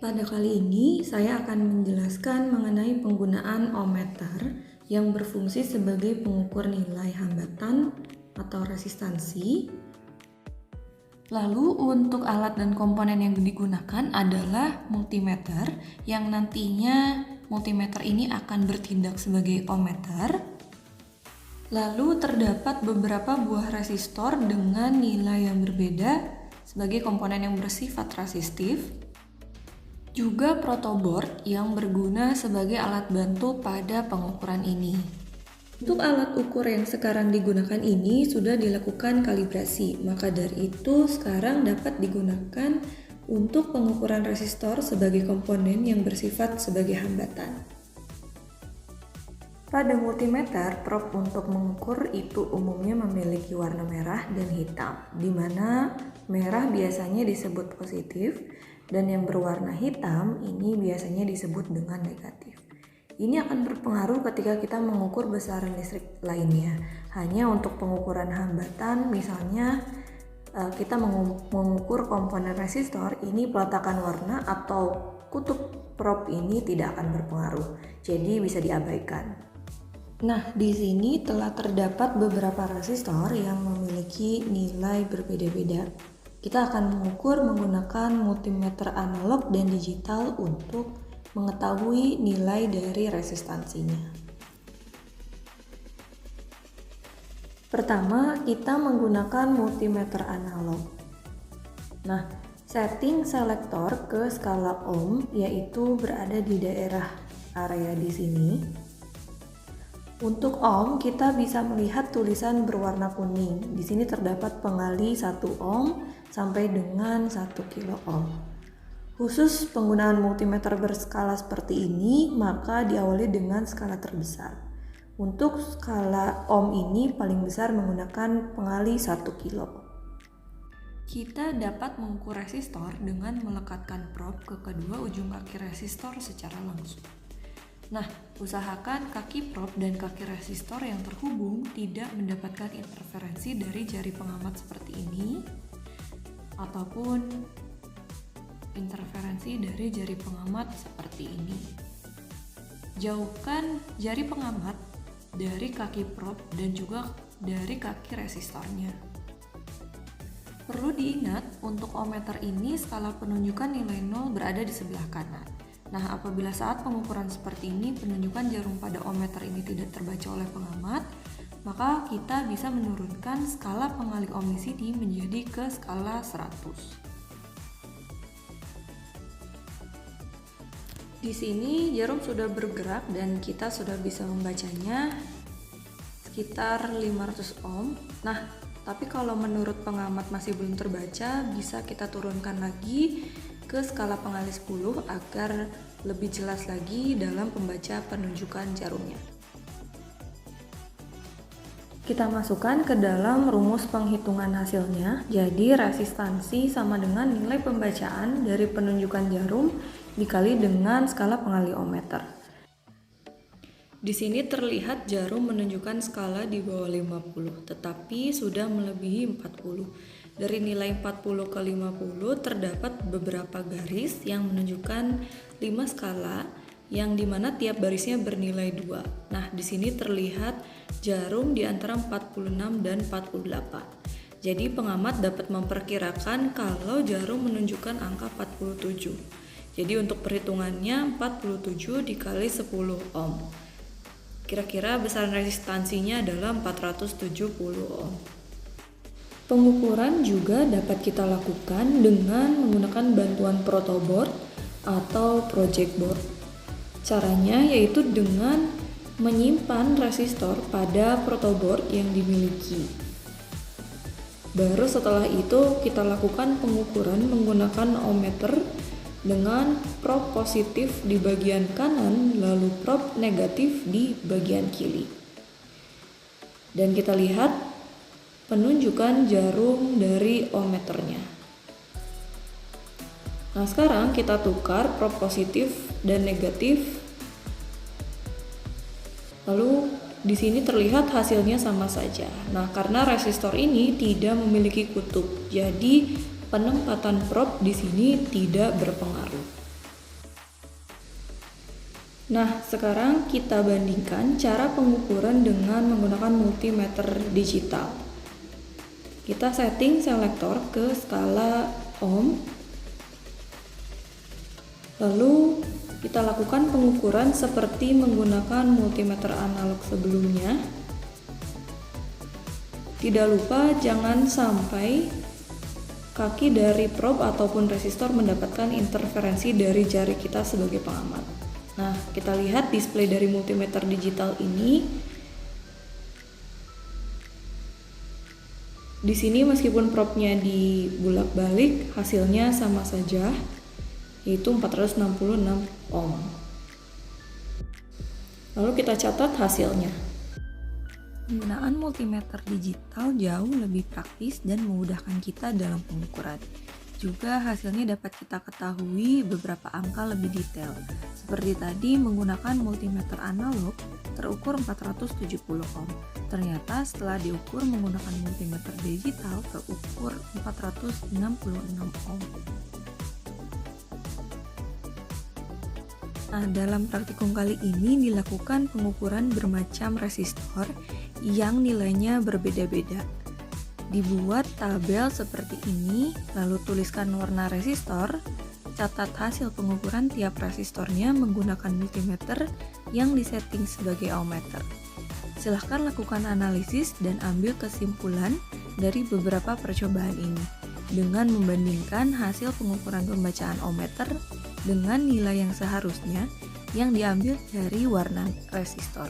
Pada kali ini, saya akan menjelaskan mengenai penggunaan ohmmeter yang berfungsi sebagai pengukur nilai hambatan atau resistansi. Lalu untuk alat dan komponen yang digunakan adalah multimeter, yang nantinya multimeter ini akan bertindak sebagai ohmmeter. Lalu terdapat beberapa buah resistor dengan nilai yang berbeda sebagai komponen yang bersifat resistif. Juga protoboard yang berguna sebagai alat bantu pada pengukuran ini. Untuk alat ukur yang sekarang digunakan ini sudah dilakukan kalibrasi, maka dari itu sekarang dapat digunakan untuk pengukuran resistor sebagai komponen yang bersifat sebagai hambatan. Pada multimeter, prob untuk mengukur itu umumnya memiliki warna merah dan hitam, di mana merah biasanya disebut positif, dan yang berwarna hitam ini biasanya disebut dengan negatif. Ini akan berpengaruh ketika kita mengukur besaran listrik lainnya. Hanya untuk pengukuran hambatan, misalnya kita mengukur komponen resistor, ini peletakan warna atau kutub prob ini tidak akan berpengaruh, jadi bisa diabaikan. Nah, di sini telah terdapat beberapa resistor yang memiliki nilai berbeda-beda. Kita akan mengukur menggunakan multimeter analog dan digital untuk mengetahui nilai dari resistansinya. Pertama, kita menggunakan multimeter analog. Nah, setting selektor ke skala ohm yaitu berada di daerah area di sini. Untuk ohm, kita bisa melihat tulisan berwarna kuning. Di sini terdapat pengali 1 ohm sampai dengan 1 kilo ohm. Khusus penggunaan multimeter berskala seperti ini, maka diawali dengan skala terbesar. Untuk skala ohm ini paling besar menggunakan pengali 1 kilo. Kita dapat mengukur resistor dengan melekatkan prob ke kedua ujung kaki resistor secara langsung. Nah, usahakan kaki prob dan kaki resistor yang terhubung tidak mendapatkan interferensi dari jari pengamat seperti ini, ataupun interferensi dari jari pengamat seperti ini. Jauhkan jari pengamat dari kaki prob dan juga dari kaki resistornya. Perlu diingat, untuk ohmmeter ini skala penunjukan nilai 0 berada di sebelah kanan. Nah, apabila saat pengukuran seperti ini penunjukan jarum pada ohmmeter ini tidak terbaca oleh pengamat, maka kita bisa menurunkan skala pengali omisidi menjadi ke skala 100. Di sini jarum sudah bergerak dan kita sudah bisa membacanya sekitar 500 ohm. Nah, tapi kalau menurut pengamat masih belum terbaca, bisa kita turunkan lagi ke skala pengali 10 agar lebih jelas lagi dalam pembaca penunjukan jarumnya. Kita masukkan ke dalam rumus penghitungan hasilnya. Jadi resistansi sama dengan nilai pembacaan dari penunjukan jarum dikali dengan skala pengali ohmmeter. Di sini terlihat jarum menunjukkan skala di bawah 50, tetapi sudah melebihi 40. Dari nilai 40 ke 50 terdapat beberapa garis yang menunjukkan 5 skala yang dimana tiap barisnya bernilai 2. Nah, di sini terlihat jarum di antara 46 dan 48. Jadi pengamat dapat memperkirakan kalau jarum menunjukkan angka 47. Jadi untuk perhitungannya 47 dikali 10 ohm. Kira-kira besaran resistansinya adalah 470 ohm. Pengukuran juga dapat kita lakukan dengan menggunakan bantuan protoboard atau project board. Caranya yaitu dengan menyimpan resistor pada protoboard yang dimiliki. Baru setelah itu kita lakukan pengukuran menggunakan ohmmeter dengan prob positif di bagian kanan lalu prob negatif di bagian kiri. Dan kita lihat penunjukan jarum dari ohmmeternya. Nah, sekarang kita tukar prob positif dan negatif. Lalu di sini terlihat hasilnya sama saja. Nah, karena resistor ini tidak memiliki kutub, jadi penempatan prob di sini tidak berpengaruh. Nah, sekarang kita bandingkan cara pengukuran dengan menggunakan multimeter digital. Kita setting selektor ke skala ohm, lalu kita lakukan pengukuran seperti menggunakan multimeter analog sebelumnya. Tidak lupa jangan sampai kaki dari probe ataupun resistor mendapatkan interferensi dari jari kita sebagai pengamat. Nah, kita lihat display dari multimeter digital ini. Di sini meskipun probe-nya dibulak-balik, hasilnya sama saja, yaitu 466 ohm. Lalu kita catat hasilnya. Penggunaan multimeter digital jauh lebih praktis dan memudahkan kita dalam pengukuran. Juga hasilnya dapat kita ketahui beberapa angka lebih detail. Seperti tadi menggunakan multimeter analog terukur 470 ohm. Ternyata setelah diukur menggunakan multimeter digital terukur 466 ohm. Nah, dalam praktikum kali ini dilakukan pengukuran bermacam resistor yang nilainya berbeda-beda. Dibuat tabel seperti ini, lalu tuliskan warna resistor, catat hasil pengukuran tiap resistornya menggunakan multimeter yang disetting sebagai ohmmeter. Silahkan lakukan analisis dan ambil kesimpulan dari beberapa percobaan ini dengan membandingkan hasil pengukuran pembacaan ohmmeter dengan nilai yang seharusnya yang diambil dari warna resistor.